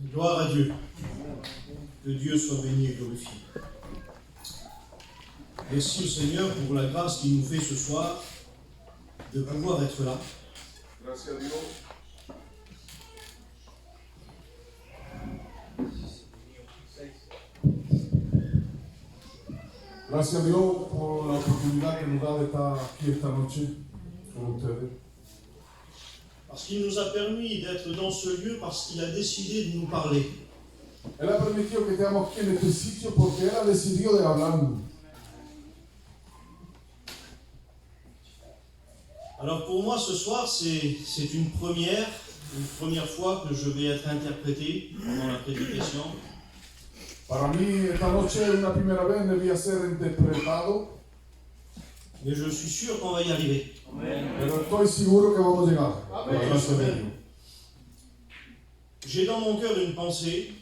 Gloire à Dieu. Que Dieu soit béni et glorifié. Merci au Seigneur pour la grâce qu'il nous fait ce soir de pouvoir être là. Gracias a Dios. Gracias a Dios por la oportunidad que nos da de estar aquí esta noche con ustedes. Parce qu'il nous a permis d'être dans ce lieu, parce qu'il a décidé de nous parler. Él ha permitido que estemos aquí en este sitio porque Él ha decidido de hablarnos. Alors pour moi ce soir, c'est une première fois que je vais être interprété pendant la prédication. Para mí esta noche es una primera vez, debía ser interpretado, Mais je suis sûr qu'on va y arriver. pero estoy seguro que vamos a llegar. Por la gracia de Dios. J'ai dans mon cœur une pensée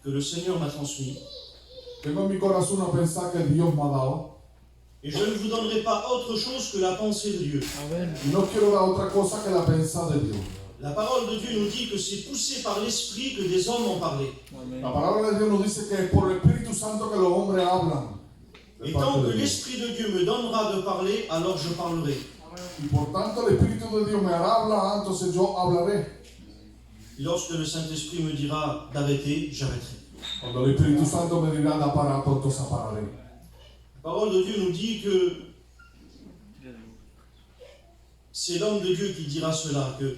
que le Seigneur m'a transmise. Tengo en mi corazón a pensar que Dios me ha dado. Et je ne vous donnerai pas autre chose que la pensée de Dieu. Y no quiero dar otra cosa que la pensada de Dios. La parole de Dieu nous dit que c'est poussé par l'Esprit que des hommes ont parlé. La palabra de Dios nos dice que es por el Espíritu Santo que los hombres hablan. Et tant que l'Esprit de Dieu me donnera de parler, alors je parlerai. Y por tanto el Espíritu de Dios me hará hablar, entonces yo hablaré. Et lorsque le Saint-Esprit me dira d'arrêter, j'arrêterai. Cuando el Espíritu Santo me dirá de parar, pues entonces pararé. La parole de Dieu nous dit que c'est l'homme de Dieu qui dira cela, que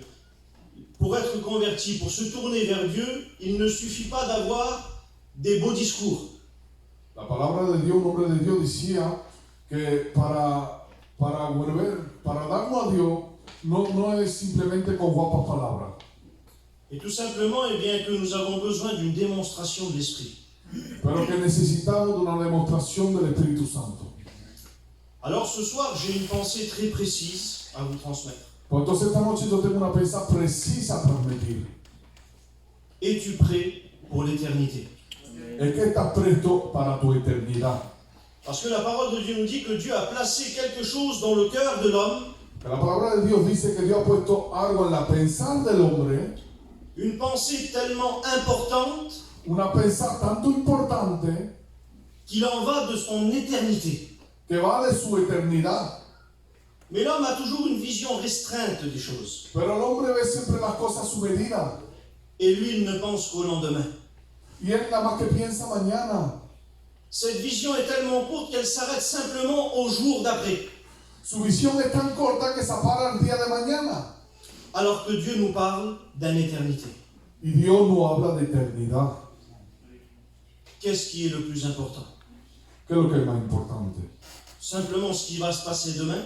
pour être converti, pour se tourner vers Dieu, il ne suffit pas d'avoir des beaux discours. La palabra de Dios, un hombre de Dios decía que para darnos a Dios no es simplemente con guapas palabras. Et tout simplement, eh bien, que nous avons besoin d'une démonstration de l'Esprit. Pero que necesitamos de una demostración del Espíritu Santo. Alors ce soir, j'ai une pensée très précise à vous transmettre. Pues entonces esta noche yo tengo una pensada precisa a transmitir. Es-tu prêt pour l'éternité? Es que estás presto para tu eternidad. Parce que la parole de Dieu nous dit que Dieu a placé quelque chose dans le cœur de l'homme. La palabra de Dios dice que Dios ha puesto algo en la pensar del hombre. Une pensée tellement importante Una pensada tanto importante qu'il en va de son éternité. que va de su eternidad. Mais l'homme a toujours une vision restreinte des choses. Pero el hombre ve siempre las cosas a su medida. Et lui, il ne pense qu'au lendemain. Y él nada más que piensa mañana. Cette vision est tellement courte qu'elle s'arrête simplement au jour d'après. Su visión es tan corta que se para el día de mañana. Alors que Dieu nous parle d'une éternité. Y Dios no habla de eternidad. Qu'est-ce qui est le plus important? ¿Qué es lo que es más importante? Simplement ce qui va se passer demain?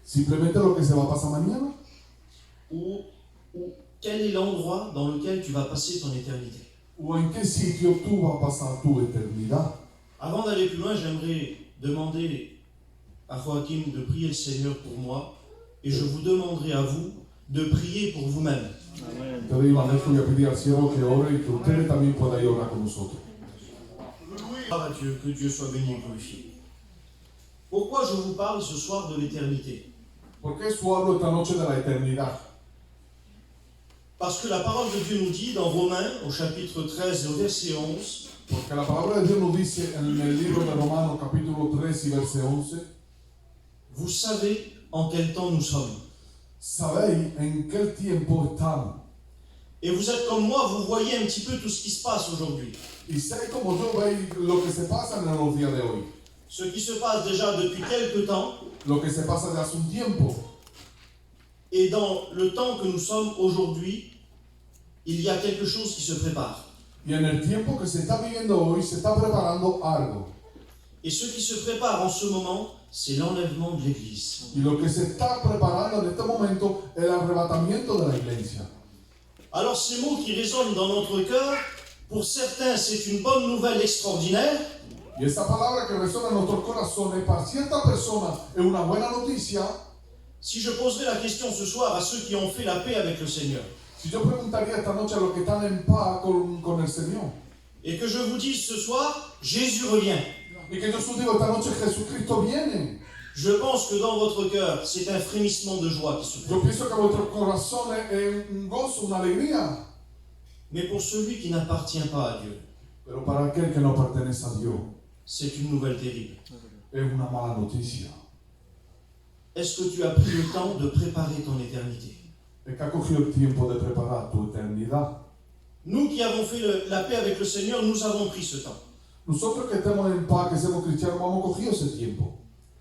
¿Simplemente lo que se va a pasar mañana? Ou quel est l'endroit dans lequel tu vas passer ton éternité? ¿O en qué sitio tú vas a pasar tu eternidad? Avant d'aller plus loin, j'aimerais demander à Joachim de prier le Seigneur pour moi, et je vous demanderai à vous de prier pour vous-même. Te digo, Jesús, y a pedir al cielo que ore y que ustedes también puedan ir a orar con nosotros. Gloire à Dieu, que Dieu soit béni et glorifié. Pourquoi je vous parle ce soir de l'éternité? ¿Por qué yo hablo esta noche de la eternidad? Parce que la parole de Dieu nous dit dans Romains, au chapitre 13 et au verset 11, Porque la palabra de Dios nos dice en el libro de Romanos capítulo 3 y verse 11, vous savez en quel temps nous sommes. sabéis en qué tiempo estamos. Et vous êtes comme moi, vous voyez un petit peu tout ce qui se passe aujourd'hui. Y sé como yo veis lo que se pasa en los días de hoy. Ce qui se passe déjà depuis quelque temps, Lo que se pasa de hace un tiempo. et dans le temps que nous sommes aujourd'hui, il y a quelque chose qui se prépare. Y en el tiempo que se está viviendo hoy se está preparando algo. Et ce qui se prépare en ce moment, c'est l'enlèvement de l'Église. Y lo que se está preparando en este momento es el arrebatamiento de la iglesia. Alors ces mots qui résonnent dans notre cœur, pour certains c'est une bonne nouvelle extraordinaire, Y esa palabra que resuena en nuestros corazones para ciertas personas es una buena noticia. si je poserais la question ce soir à ceux qui ont fait la paix avec le Seigneur, Si yo preguntaría esta noche a los que están en paz con el Señor, et que je vous dise ce soir, Jésus revient, y que yo os digo esta noche Jesucristo viene, je pense que dans votre cœur, c'est un frémissement de joie qui se yo fait. pienso que vuestros corazones es un gozo, una alegría. Mais pour celui qui n'appartient pas à Dieu, Pero para aquel que no pertenece a Dios, c'est une nouvelle terrible. es una mala noticia. Est-ce que tu as pris le temps de préparer ton éternité? Es que ha cogido el tiempo de preparar tu eternidad. Nous qui avons fait la paix avec le Seigneur, nous avons pris ce temps. Nosotros que estamos en paz, que somos cristianos, hemos cogido ese tiempo.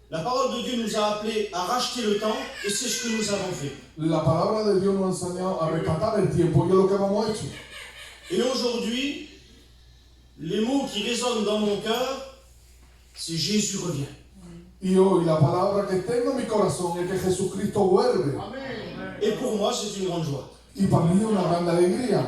La parole de Dieu nous a appelés à racheter le temps et c'est ce que nous avons fait. La palabra de Dios nos ha enseñado a rescatar el tiempo y es lo que hemos hecho. Et aujourd'hui, les mots qui résonnent dans mon cœur, c'est Jésus revient. Y hoy la palabra que tengo en mi corazón es que Jesucristo vuelve. Et pour moi, c'est une grande joie. Y para mí es una gran alegría.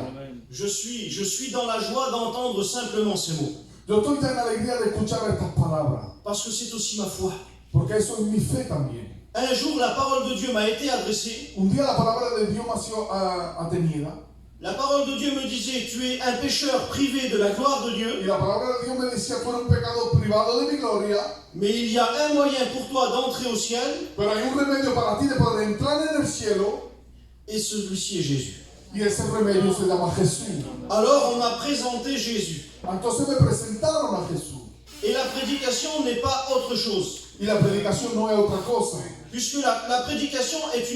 Je suis dans la joie d'entendre simplement ces mots. Yo estoy tan alegría de escuchar estas palabras, Parce que c'est aussi ma foi. porque eso es mi fe también. Un jour, la parole de Dieu m'a été adressée. Un día la palabra de Dios me ha sido atenida La parole de Dieu me disait, tu es un pécheur privé de la gloire de y Dieu, la palabra de Dios me decía, tú eres un pecado privado de mi gloria, mais il y a un moyen pour toi d'entrer au ciel, pero hay un remedio para ti de poder entrar en el cielo et celui-ci est Jésus. y ese remedio se llama Jesús. Alors on m'a présenté Jésus. Entonces me presentaron a Jesús Et la prédication n'est pas autre chose, y la predicación no es otra cosa, puisque la prédication est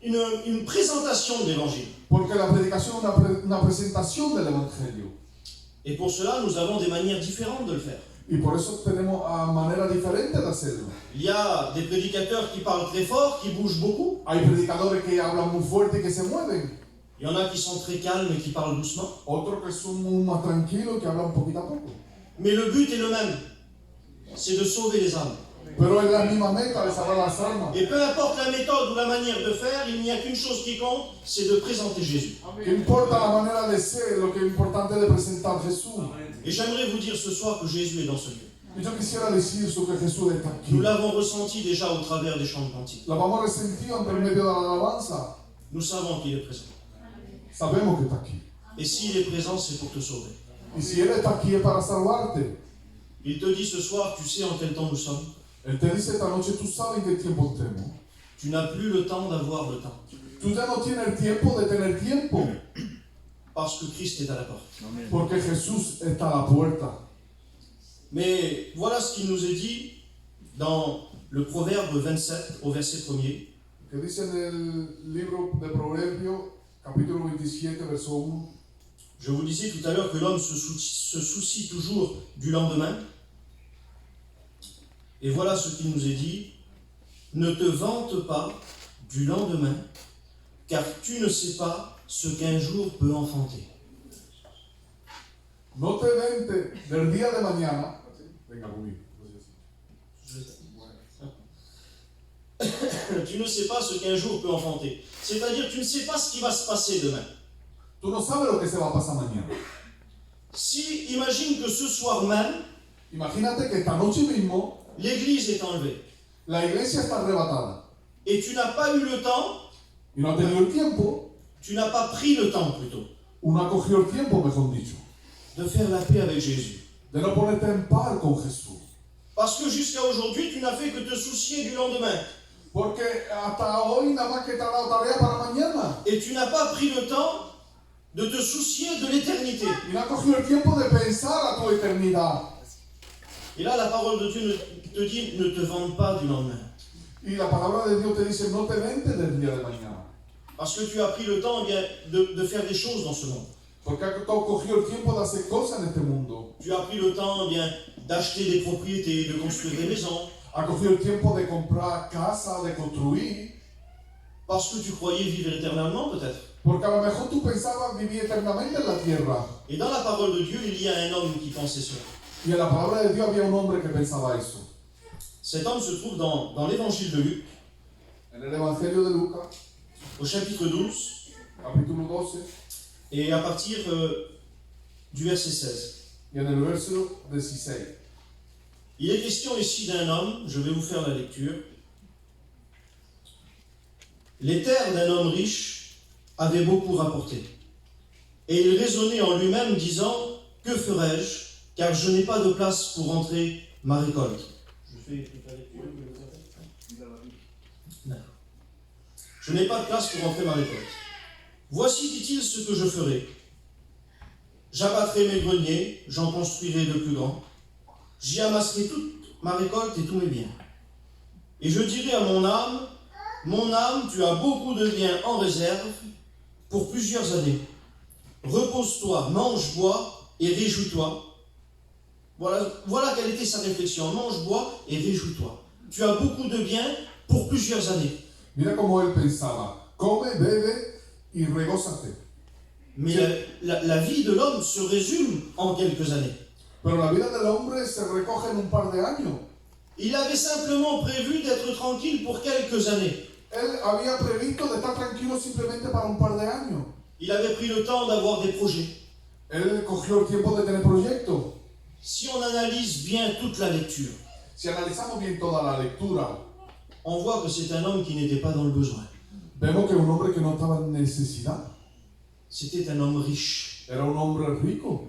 une présentation de l'évangile. porque la predicación es una presentación del evangelio. Et pour cela, nous avons des manières différentes de le faire. Y por eso tenemos maneras diferentes de hacerlo. Il y a des prédicateurs qui parlent très fort, qui bougent beaucoup. Hay predicadores que hablan muy fuerte y que se mueven. Il y en a qui sont très calmes et qui parlent doucement. Otros que son muy más tranquilos y que hablan poquito a poco. Mais le but est le même, c'est de sauver les âmes. Pero es la misma meta de salvar las almas. Et peu importe la méthode ou la manière de faire, il n'y a qu'une chose qui compte, c'est de présenter Jésus. Que importa la manera de ser, lo que es importante es de presentar a Jesús. Et j'aimerais vous dire ce soir que Jésus est dans ce lieu. Y yo quisiera decir eso, que Jesús está aquí. Nous l'avons ressenti déjà au travers des chants de cantiques. Lo vamos resentido en medio de la alabanza. Nous savons qu'il est présent. Sabemos que está aquí. Et s'il est présent, c'est pour te sauver. Y si Él está aquí es para salvarte. Il te dit ce soir, tu sais en quel temps nous sommes. Él te dice esta noche, tú sabes en qué tiempo estemos. Tu n'as plus le temps d'avoir le temps. Tú ya no tienes el tiempo de tener tiempo. Parce que Christ est à la porte. Porque Jesús está a la puerta. Mais voilà ce qu'il nous est dit dans le Proverbe 27 au verset 1er. Que dice en el libro de Proverbios, capítulo 27, verso 1. Je vous disais tout à l'heure que l'homme se soucie toujours du lendemain. Et voilà ce qu'il nous est dit. Ne te vante pas du lendemain, car tu ne sais pas ce qu'un jour peut enfanter. No te vente del día de mañana. Venga conmigo. Tu ne sais pas ce qu'un jour peut enfanter. C'est-à-dire, tu ne sais pas ce qui va se passer demain. Tú no sabes lo que se va a pasar mañana. Si, imagine que ce soir même, Imagínate que esta noche mismo l'église est enlevée. la iglesia está arrebatada. Et tu n'as pas eu le temps, Y no ha tenido el tiempo, tu n'as pas pris le temps plutôt, uno ha cogido el tiempo, mejor dicho, de faire la paix avec Jésus. de no ponerte en par con Jesús. Parce que jusqu'à aujourd'hui, tu n'as fait que te soucier du lendemain. Porque hasta hoy nada más que te ha dado tarea para mañana. Et tu n'as pas pris le temps de te soucier de l'éternité. Y no ha cogido el tiempo de pensar a tu eternidad. Et là, la parole de Dieu te dit, ne te vante pas du lendemain. Y la palabra de Dios te dice, no te ventes del día de mañana. Parce que tu as pris le temps eh bien, de faire des choses dans ce monde. Porque has cogido el tiempo de hacer cosas en este mundo. Tu as pris le temps eh bien, d'acheter des propriétés, de construire des maisons. Has cogido el tiempo de comprar casa, de construir. Parce que tu croyais vivre éternellement, peut-être. Porque a lo mejor tú pensabas vivir eternamente en la tierra. Et dans la parole de Dieu, il y a un homme qui pensait cela. Y en la palabra de Dios había un hombre que pensaba eso. Cet homme se trouve dans l'évangile de Luc, En el Evangelio de Lucas, au chapitre 12, capítulo 12, et à partir du verset 16. y en el verso 16. Il est question ici d'un homme, je vais vous faire la lecture. Les terres d'un homme riche avaient beaucoup rapporté. Et il raisonnait en lui-même, disant, que ferai-je, car je n'ai pas de place pour rentrer ma récolte. Je fais la lecture. D'accord. Je n'ai pas de place pour rentrer ma récolte. Voici, dit-il, ce que je ferai. J'abattrai mes greniers, j'en construirai de plus grands. J'y amasserai toute ma récolte et tous mes biens. Et je dirai à mon âme, tu as beaucoup de biens en réserve pour plusieurs années. Repose-toi, mange, bois et réjouis-toi. Voilà quelle était sa réflexion. Mange, bois et réjouis-toi. Tu as beaucoup de biens pour plusieurs années. Mira cómo él pensaba, come, bebe y regózate. Mais la vie de l'homme se résume en quelques années. Pero la vida del hombre se recoge en un par de años. Il avait simplement prévu d'être tranquille pour quelques années. Él había previsto de estar tranquilo simplemente para un par de años. Il avait pris le temps d'avoir des projets. Él cogió el tiempo de tener proyectos. Si on analyse bien toute la lecture, Si analizamos bien toda la lectura, on voit que c'est un homme qui n'était pas dans le besoin. vemos que un hombre que no estaba en necesidad. C'était un homme riche. Era un hombre rico.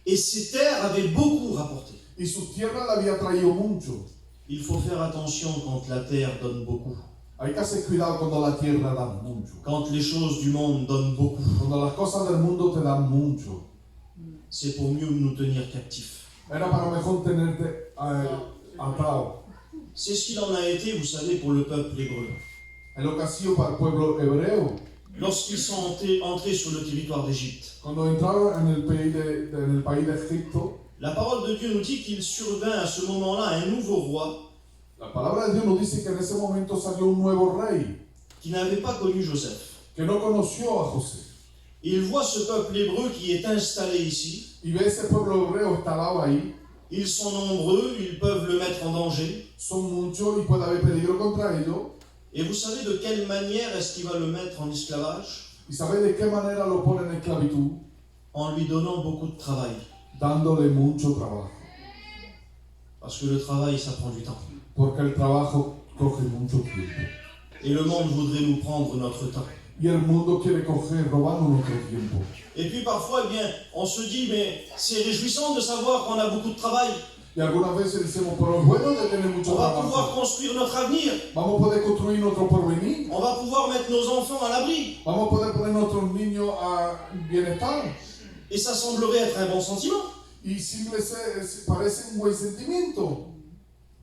Et ses terres avaient beaucoup rapporté. Y su tierra le había traído mucho. Il faut faire attention quand la terre donne beaucoup. Hay que hacer cuidado cuando la tierra da mucho. Quand les choses du monde donnent beaucoup. Cuando las cosas del mundo te dan mucho. C'est pour mieux nous tenir captifs. Era para mejor tenerte atado. C'est ce qu'il en a été, vous savez, pour le peuple hébreu. Es lo que ha sido para el pueblo hebreo. Lorsqu'ils sont entrés sur le territoire d'Égypte, Cuando entraron en el país de Egipto, la parole de Dieu nous dit qu'il survint à ce moment-là un nouveau roi la palabra de Dios nos dice que en ese momento salió un nuevo rey qui n'avait pas connu Joseph. que no conoció a José. Il voit ce peuple hébreu qui est installé ici. Y ve ese pueblo hebreo instalado ahí. Ils sont nombreux, ils peuvent le mettre en danger. Son muchos y puede haber peligro contra ellos. Et vous savez de quelle manière est-ce qu'il va le mettre en esclavage? ¿Y sabe de qué manera lo pone en esclavitud? En lui donnant beaucoup de travail. Dándole mucho trabajo. Parce que le travail, ça prend du temps. Porque el trabajo coge mucho tiempo. Et le monde voudrait nous prendre notre temps. Y el mundo quiere robarnos nuestro tiempo. Et puis parfois, eh bien, on se dit, mais c'est réjouissant de savoir qu'on a beaucoup de travail. Y algunas veces decimos, pero es bueno de tener mucho On va pouvoir trabajo. construire notre avenir. Vamos a poder construir nuestro porvenir. On va pouvoir mettre nos enfants à l'abri. Vamos a poder poner nuestros niños a bienestar. Et ça semblerait être un bon sentiment. Y parece un buen sentimiento.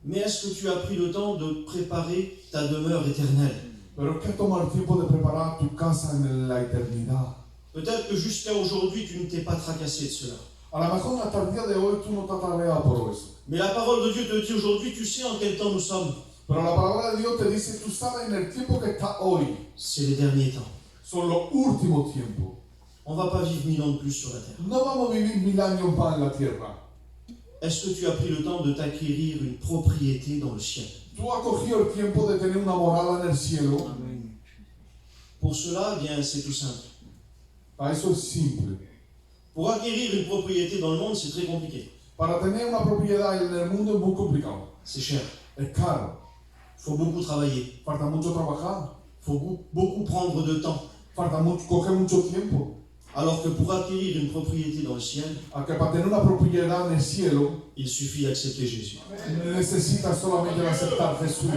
Mais est-ce que tu as pris le temps de préparer ta demeure éternelle? Pero es que tomar el tiempo de preparar tu casa en la eternidad. Peut-être que jusqu'à aujourd'hui, tu ne t'es pas tracassé de cela. A lo mejor hasta el día de hoy tú no estás tareado por eso. Mais la parole de Dieu te dit aujourd'hui, tu sais en quel temps nous sommes. Pero la palabra de Dios te dice, tú sabes en el tiempo que está hoy. C'est les derniers temps. Son los últimos tiempos. On ne va pas vivre 1000 ans de plus sur la terre. No vamos a vivir 1000 años más en la tierra. Est-ce que tu as pris le temps de t'acquérir une propriété dans le ciel? Tú has cogido el tiempo de tener una morada en el cielo. Pour cela, eh bien, c'est tout simple. Para eso es simple. Pour acquérir une propriété dans le monde, c'est très compliqué. Para tener una propiedad en el mundo es muy complicado. C'est cher. Es caro. Il faut beaucoup travailler. Falta mucho trabajar. Il faut beaucoup prendre de temps. Falta mucho, coge mucho tiempo. Alors que pour acquérir une propriété dans le ciel, A que para tener una propiedad en el cielo, il suffit d'accepter Jésus. necesitas solamente aceptar a Jesús.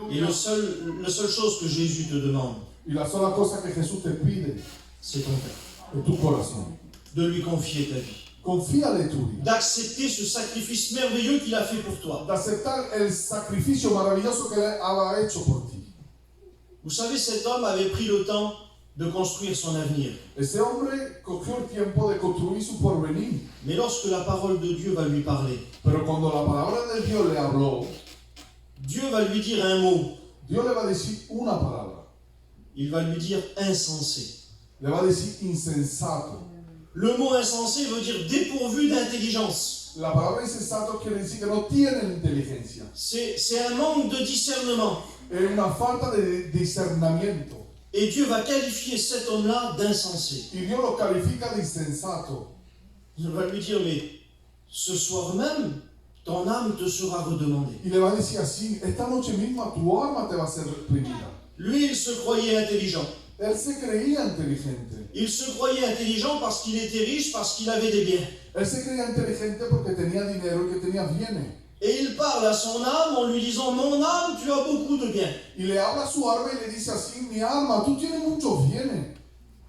Et la seule chose que Jésus te demande, Y la sola cosa que Jesús te pide c'est ton cœur. es tu corazón. De lui confier ta vie. Confíale tu vida. D'accepter ce sacrifice merveilleux qu'il a fait pour toi. De aceptar el sacrificio maravilloso que Él ha hecho por ti. Vous savez, cet homme avait pris le temps de construire son avenir. Ese hombre cogió el tiempo de construir su porvenir. Mais lorsque la parole de Dieu va lui parler, Pero cuando la palabra de Dios le habló, Dieu va lui dire un mot. Dios le va a decir una palabra. Il va lui dire insensé. Le va a decir insensato. Le mot insensé veut dire dépourvu d'intelligence. La palabra insensato quiere decir que no tiene inteligencia. C'est un manque de discernement. Es una falta de discernimiento. Et Dieu va qualifier cet homme-là d'insensé. Y Dios lo califica de insensato. Il va lui dire, mais ce soir même, ton âme te sera redemandée. Y le va a decir así, esta noche misma tu alma te va a ser reprimida. Lui, il se croyait intelligent. Él se creía inteligente. Il se croyait intelligent parce qu'il était riche, parce qu'il avait des biens. Él se creía inteligente porque tenía dinero y que tenía bienes. Et il parle à son âme en lui disant, mon âme, tu as beaucoup de biens. Y le habla a su alma y le dice así, mi alma, tú tienes muchos bienes.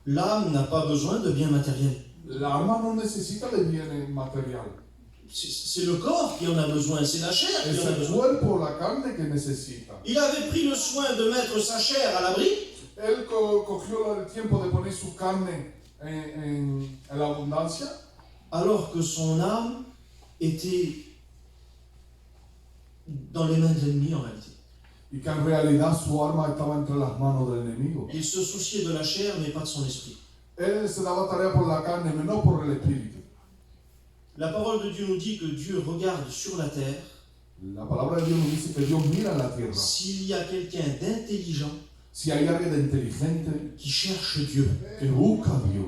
L'âme n'a pas besoin de biens matériels. La alma no necesita de bienes materiales. C'est le corps qui en a besoin, c'est la chair qui Es en a el besoin. cuerpo, la carne que necesita. Il avait pris le soin de mettre sa chair à l'abri, Él cogió el tiempo de poner su carne en la abundancia, alors que son âme était dans les mains de l'ennemi en réalité. y que en realidad su alma estaba entre las manos del enemigo. Il se souciait de la chair, mais pas de son esprit. Él se daba tarea por la carne, pero no por el espíritu. La parole de Dieu nous dit que Dieu regarde sur la terre La palabra de Dios nos dice que Dios mira en la tierra. s'il y a quelqu'un d'intelligent Si hay alguien de inteligente qui cherche Dieu. que busca a Dios.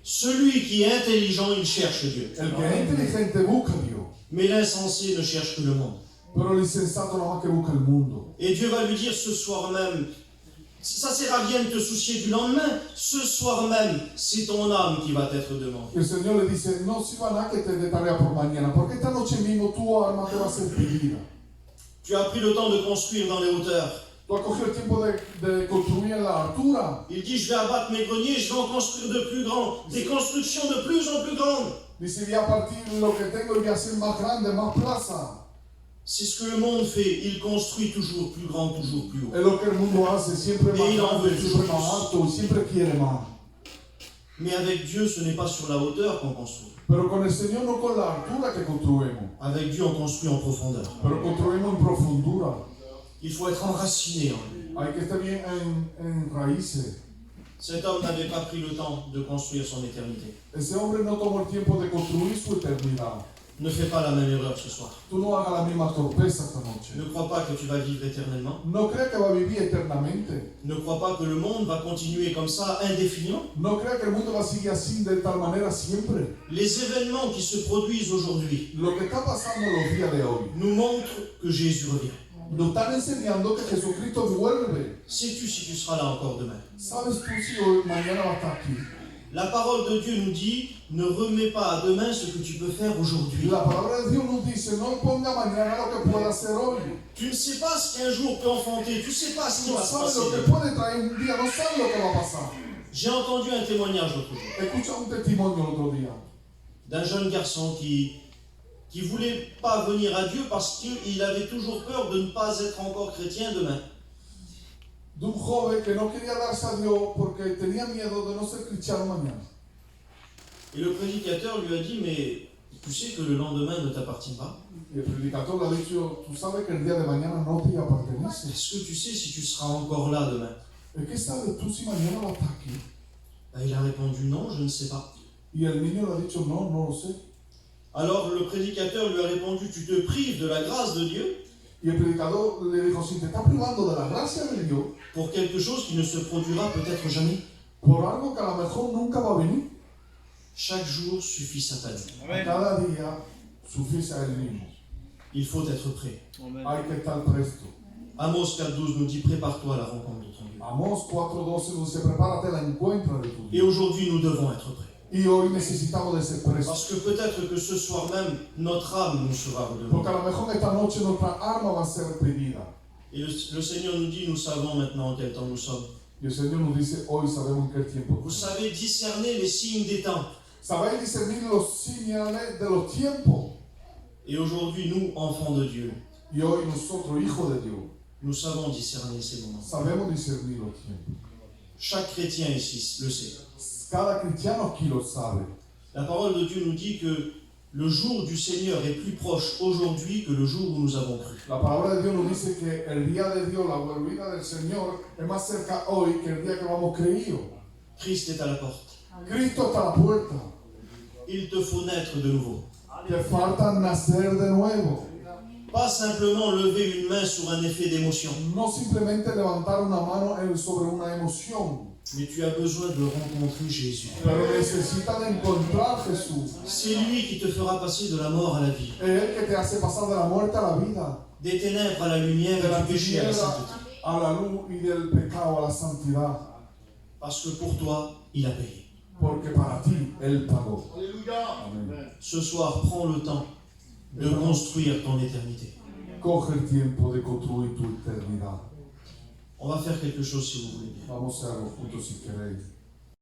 Celui qui est intelligent, il cherche Dieu. El que es inteligente busca a Dios. Mais l'insensé ne cherche que le monde. Pero el insensato nada más que busca el mundo. Et Dieu va lui dire ce soir même, ça sert à rien de te soucier du lendemain, ce soir même, c'est ton âme qui va être demandée. El Señor le dice, no sirva nada que te dé tarea por mañana, porque esta noche mismo tu alma te va a ser pedida. Tu as pris le temps de construire dans les hauteurs. Tú has cogido el tiempo de construir en la altura. Il dit, je vais abattre mes greniers, je vais en construire de plus grands, des constructions de plus en plus grandes. Dice, voy a partir lo que tengo y voy a hacer más grande, más plaza. C'est ce que le monde fait, il construit toujours plus grand, toujours plus haut. Es lo que el mundo hace, siempre más Y no, grande, pues, siempre más alto, y siempre quiere más. Mais avec Dieu, ce n'est pas sur la hauteur qu'on construit. Pero con el Señor no con la altura que construimos, Avec Dieu, on construit en profondeur. pero construimos en profundura. Il faut être enraciné en lui. Hay que estar bien en raíces. Cet homme n'avait pas pris le temps de construire son éternité. Ese hombre no tomó el tiempo de construir su eternidad. Ne fais pas la même erreur ce soir. Tú no hagas la misma torpeza esta noche. Ne crois pas que tu vas vivre éternellement. No creas que va a vivir eternamente. Ne crois pas que le monde va continuer comme ça indéfiniment. No creas que el mundo va a seguir así de tal manera siempre. Les événements qui se produisent aujourd'hui Lo que está pasando en los días de hoy nous montrent que Jésus revient. nos están enseñando que Jesucristo vuelve. Sais-tu si tu seras là encore demain? ¿Sabes tú si hoy, mañana va a estar aquí? La parole de Dieu nous dit, ne remets pas à demain ce que tu peux faire aujourd'hui. La palabra de Dios nos dice, no ponga mañana lo que pueda hacer hoy. Tu ne sais pas ce qu'un jour peut enfanter, tu ne sais pas ce qui No va se sabes passer. lo que puede traer un día, no sabes lo que va a pasar. J'ai entendu un témoignage l'autre jour Escucha un testimonio el otro día d'un jeune garçon qui voulait pas venir à Dieu parce qu'il avait toujours peur de ne pas être encore chrétien demain. de un joven que no quería darse a Dios porque tenía miedo de no ser cristiano mañana. Et le prédicateur lui a dit, mais tu sais que le lendemain ne t'appartient pas? Y el predicador le ha dicho, tú sabes que el día de mañana no te pertenece. Est-ce que tu sais si tu seras encore là demain? ¿Qué sabes tú si mañana vas a estar aquí? Ben, il a répondu, non, je ne sais pas. Y el niño le ha dicho, no, no lo sé. Alors le prédicateur lui a répondu, tu te prives de la grâce de Dieu Y el predicador le dijo, si te estás privando de la gracia de Dios pour quelque chose qui ne se produira peut-être jamais. por algo que a lo mejor nunca va a venir, Chaque jour suffit sa peine. cada día sufice a él mismo. Il faut être prêt. Hay que estar presto. Amos 4.12 nous dit, prépare-toi à la rencontre de ton Dieu. Amos 4:12 nos dice, prepárate a la encuentra de tu Et Dios. aujourd'hui, nous devons être prêts. Y hoy necesitamos de ser prestos. Parce que peut-être que ce soir même, notre âme nous sera Porque a redemandée. lo mejor esta noche nuestra alma va a ser pedida. Et le Seigneur nous dit, nous savons maintenant en quel temps nous sommes. Y el Señor nos dice, hoy sabemos en qué tiempo. Vous savez discerner les signes des temps. Sabéis discernir los señales de los tiempos. Et aujourd'hui, nous, enfants de Dieu, Y hoy nosotros, hijos de Dios, nous savons discerner ces moments. sabemos discernir los tiempos. Chaque chrétien ici le sait. Cada cristiano aquí lo sabe. La parole de Dieu nous dit que le jour du Seigneur est plus proche aujourd'hui que le jour où nous avons cru. La palabra de Dios nos dice que el día de Dios, la volvida del Señor, es más cerca hoy que el día que vamos creído. Christ est à la porte. Cristo está a la puerta. Il te faut naître de nouveau. Te falta nacer de nuevo. Pas simplement lever une main sur un effet d'émotion, No simplemente levantar una mano sobre una emoción, mais tu as besoin de rencontrer Jésus. pero necesitas de encontrar a Jesús. C'est lui qui te fera passer de la mort à la vie, Es Él que te hace pasar de la muerte a la vida, des ténèbres à la lumière de et la du péché à la tiniebla sainteté. a la luz y del pecado a la santidad. Parce que pour toi, il a payé. Porque para ti Él pagó. Amén. Ce soir, prends le temps de construire ton éternité. Coge el tiempo de construir tu eternidad. On va faire quelque chose si vous voulez bien. Vamos a hacerlo juntos si queréis.